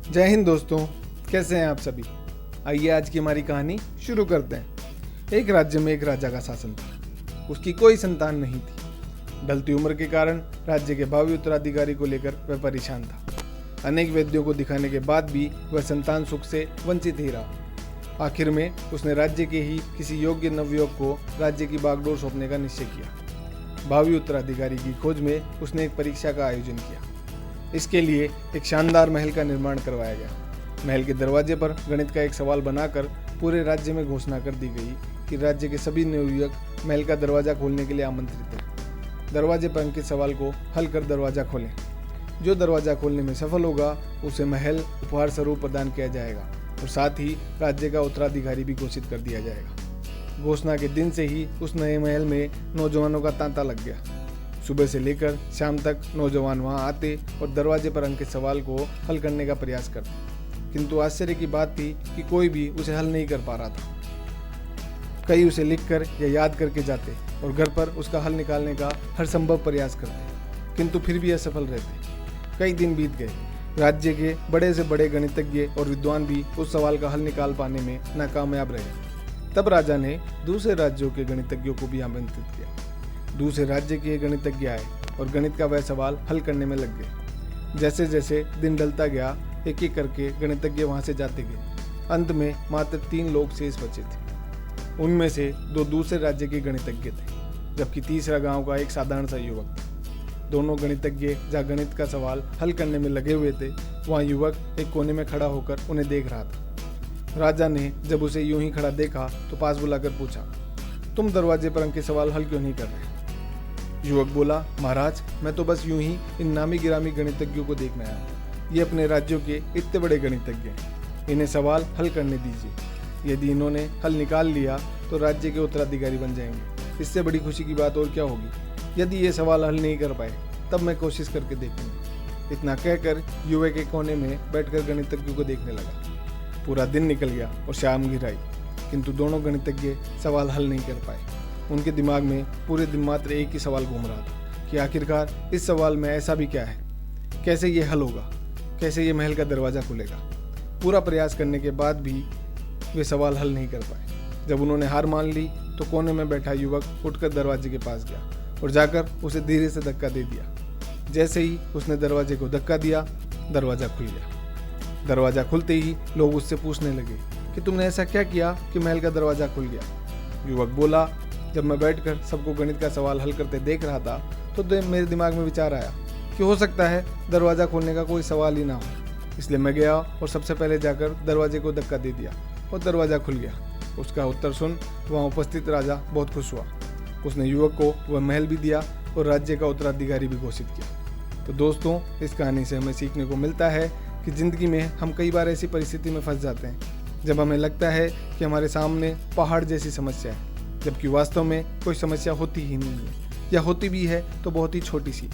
जय हिंद दोस्तों, कैसे हैं आप सभी। आइए आज की हमारी कहानी शुरू करते हैं। एक राज्य में एक राजा का शासन था। उसकी कोई संतान नहीं थी। ढलती उम्र के कारण राज्य के भावी उत्तराधिकारी को लेकर वह परेशान था। अनेक वैद्यों को दिखाने के बाद भी वह संतान सुख से वंचित ही रहा। आखिर में उसने राज्य के ही किसी योग्य नवयुवक को राज्य की बागडोर सौंपने का निश्चय किया। भावी उत्तराधिकारी की खोज में उसने एक परीक्षा का आयोजन किया। इसके लिए एक शानदार महल का निर्माण करवाया गया। महल के दरवाजे पर गणित का एक सवाल बनाकर पूरे राज्य में घोषणा कर दी गई कि राज्य के सभी नवयुवक महल का दरवाजा खोलने के लिए आमंत्रित हैं। दरवाजे पर अंकित सवाल को हल कर दरवाजा खोलें। जो दरवाजा खोलने में सफल होगा उसे महल उपहार स्वरूप प्रदान किया जाएगा और साथ ही राज्य का उत्तराधिकारी भी घोषित कर दिया जाएगा। घोषणा के दिन से ही उस नए महल में नौजवानों का तांता लग गया। सुबह से लेकर शाम तक नौजवान वहां आते और दरवाजे पर अंकित सवाल को हल करने का प्रयास करते, किंतु आश्चर्य की बात थी कि कोई भी उसे हल नहीं कर पा रहा था। कई उसे लिखकर या याद करके जाते और घर पर उसका हल निकालने का हर संभव प्रयास करते, किंतु फिर भी असफल रहते। कई दिन बीत गए। राज्य के बड़े से बड़े गणितज्ञ और विद्वान भी उस सवाल का हल निकाल पाने में नाकामयाब रहे। तब राजा ने दूसरे राज्यों के गणितज्ञों को भी आमंत्रित किया। दूसरे राज्य के गणितज्ञ आए और गणित का वह सवाल हल करने में लग गए। जैसे जैसे दिन ढलता गया, एक एक करके गणितज्ञ वहां से जाते गए। अंत में मात्र 3 लोग शेष बचे थे। उनमें से 2 दूसरे राज्य के गणितज्ञ थे, जबकि तीसरा गांव का एक साधारण सा युवक था। दोनों गणितज्ञ जहाँ गणित का सवाल हल करने में लगे हुए थे, वहाँ युवक एक कोने में खड़ा होकर उन्हें देख रहा था। राजा ने जब उसे यूं ही खड़ा देखा तो पास बुलाकर पूछा, तुम दरवाजे पर अंकित सवाल हल क्यों नहीं कर रहे? युवक बोला, महाराज, मैं तो बस यूं ही इन नामी गिरामी गणितज्ञों को देखने आया। ये अपने राज्यों के इतने बड़े गणितज्ञ हैं, इन्हें सवाल हल करने दीजिए। यदि इन्होंने हल निकाल लिया तो राज्य के उत्तराधिकारी बन जाएंगे। इससे बड़ी खुशी की बात और क्या होगी। यदि ये सवाल हल नहीं कर पाए तब मैं कोशिश करके देखूंगा। इतना कहकर युवक एक कोने में बैठकर गणितज्ञों को देखने लगा। पूरा दिन निकल गया और शाम घिर आई, किंतु दोनों गणितज्ञ सवाल हल नहीं कर पाए। उनके दिमाग में पूरे दिन मात्र एक ही सवाल घूम रहा था कि आखिरकार इस सवाल में ऐसा भी क्या है, कैसे ये हल होगा, कैसे ये महल का दरवाज़ा खुलेगा। पूरा प्रयास करने के बाद भी वे सवाल हल नहीं कर पाए। जब उन्होंने हार मान ली तो कोने में बैठा युवक उठकर दरवाजे के पास गया और जाकर उसे धीरे से धक्का दे दिया। जैसे ही उसने दरवाजे को धक्का दिया, दरवाज़ा खुल गया। दरवाज़ा खुलते ही लोग उससे पूछने लगे कि तुमने ऐसा क्या किया कि महल का दरवाज़ा खुल गया। युवक बोला, जब मैं बैठकर सबको गणित का सवाल हल करते देख रहा था तो मेरे दिमाग में विचार आया कि हो सकता है दरवाज़ा खोलने का कोई सवाल ही ना हो। इसलिए मैं गया और सबसे पहले जाकर दरवाजे को धक्का दे दिया और दरवाज़ा खुल गया। उसका उत्तर सुन वहाँ उपस्थित राजा बहुत खुश हुआ। उसने युवक को वह महल भी दिया और राज्य का उत्तराधिकारी भी घोषित किया। तो दोस्तों, इस कहानी से हमें सीखने को मिलता है कि ज़िंदगी में हम कई बार ऐसी परिस्थिति में फंस जाते हैं जब हमें लगता है कि हमारे सामने पहाड़ जैसी समस्या है, जबकि वास्तव में कोई समस्या होती ही नहीं है, या होती भी है तो बहुत ही छोटी सी,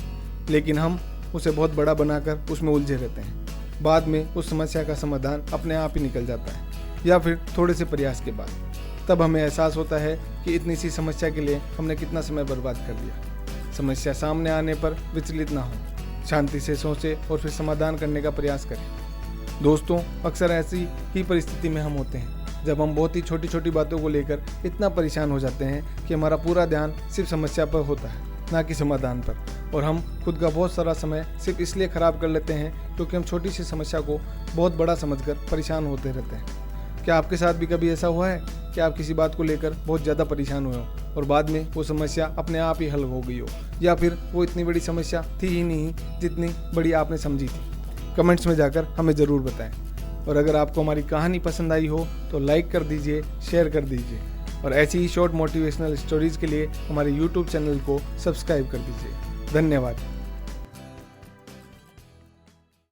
लेकिन हम उसे बहुत बड़ा बनाकर उसमें उलझे रहते हैं। बाद में उस समस्या का समाधान अपने आप ही निकल जाता है, या फिर थोड़े से प्रयास के बाद। तब हमें एहसास होता है कि इतनी सी समस्या के लिए हमने कितना समय बर्बाद कर दिया। समस्या सामने आने पर विचलित ना हो, शांति से सोचें और फिर समाधान करने का प्रयास करें। दोस्तों, अक्सर ऐसी ही परिस्थिति में हम होते हैं जब हम बहुत ही छोटी छोटी बातों को लेकर इतना परेशान हो जाते हैं कि हमारा पूरा ध्यान सिर्फ समस्या पर होता है, ना कि समाधान पर, और हम खुद का बहुत सारा समय सिर्फ इसलिए ख़राब कर लेते हैं क्योंकि हम छोटी सी समस्या को बहुत बड़ा समझकर परेशान होते रहते हैं। क्या आपके साथ भी कभी ऐसा हुआ है कि आप किसी बात को लेकर बहुत ज़्यादा परेशान हुए हो और बाद में वो समस्या अपने आप ही हल हो गई हो, या फिर वो इतनी बड़ी समस्या थी ही नहीं जितनी बड़ी आपने समझी थी? कमेंट्स में जाकर हमें ज़रूर बताएं। और अगर आपको हमारी कहानी पसंद आई हो तो लाइक कर दीजिए, शेयर कर दीजिए, और ऐसी ही शॉर्ट मोटिवेशनल स्टोरीज़ के लिए हमारे YouTube चैनल को सब्सक्राइब कर दीजिए। धन्यवाद।